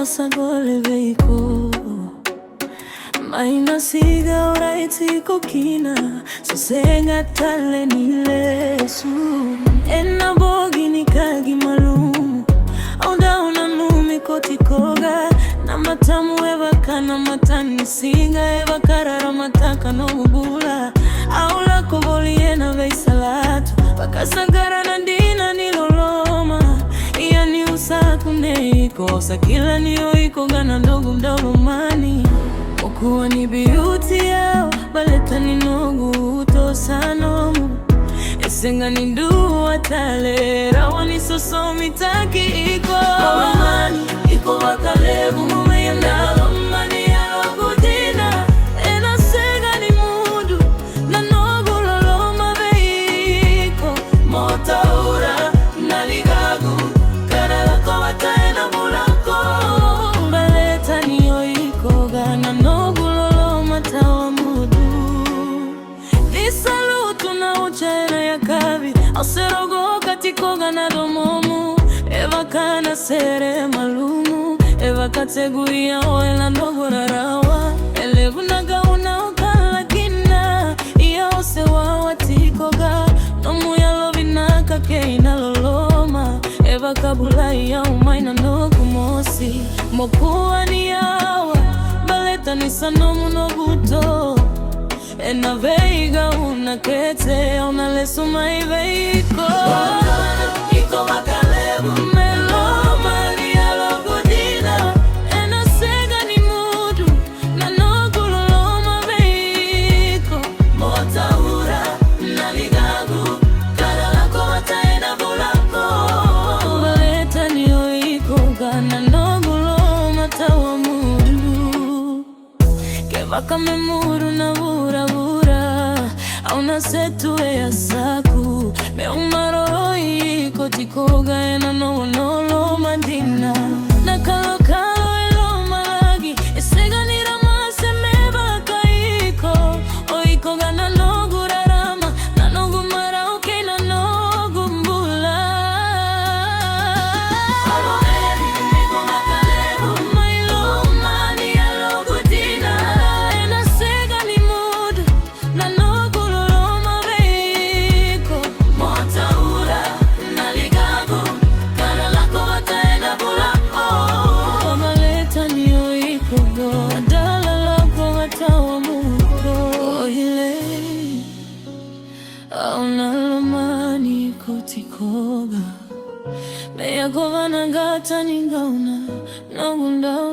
sagole veiko Maina siga oraiti kokina Sosenga tale nilesu Ena bogi ni kagi malumu Auda unanumi kotikoga Na matamu eva kana matani singa Eva karara mataka no bubula Aula koboliena vei salatu Pakasagara na dina niloloma Iya ni usaku neiko Sakila niyo iko gana ndogo mdogo mani Okuwa ni beauty yao Baleta ni nogu utosanomu Esenga ni nduwa tale Rawa ni sosomi taki iko Mani iko wakalevu Mumeyenda mani ya kudina Ena senga ni mudu Na nogu loloma veiko Mota ura na ligagu Kana lako wataena mulako Baleta ni yoiko Gana nogu loloma tawa mudu Disalutu na uchaena ya kavi Auserogo katikoga na domomu Eva kana sere malumu Eva kateguia oela ndogo na rawa Elevu na gauna ukala gina Ia ose wawa tikoga Nomu ya lovi na kake inaloloma Eva kabula ya umaina ndogo mosi Mokuwa ni yawa Baleta ni sanomu no buto Ena veiga una kete Una lesuma i veiko Iko wakalevu Meloma ni alogodina Ena sega ni mudu Na nogu loloma veiko Mota ura na ligagu Kada lako wataena bulako Baleta ni oiko Gana nogu loloma tawa mudu Kevaka memuru na bura Auna setu ya saku Me umaroi kotikoga ena no madina Na kalo elo malagi Esega ni ramase meba kaiko Oiko gana nogu rarama Na nogu marauke na nogu mbula Alomeri niko makalevu Mailoma ni alogodina Ena sega ni mudu Na nogu Aunalomani kotikoga Meya kova nangata ningauna Nogunda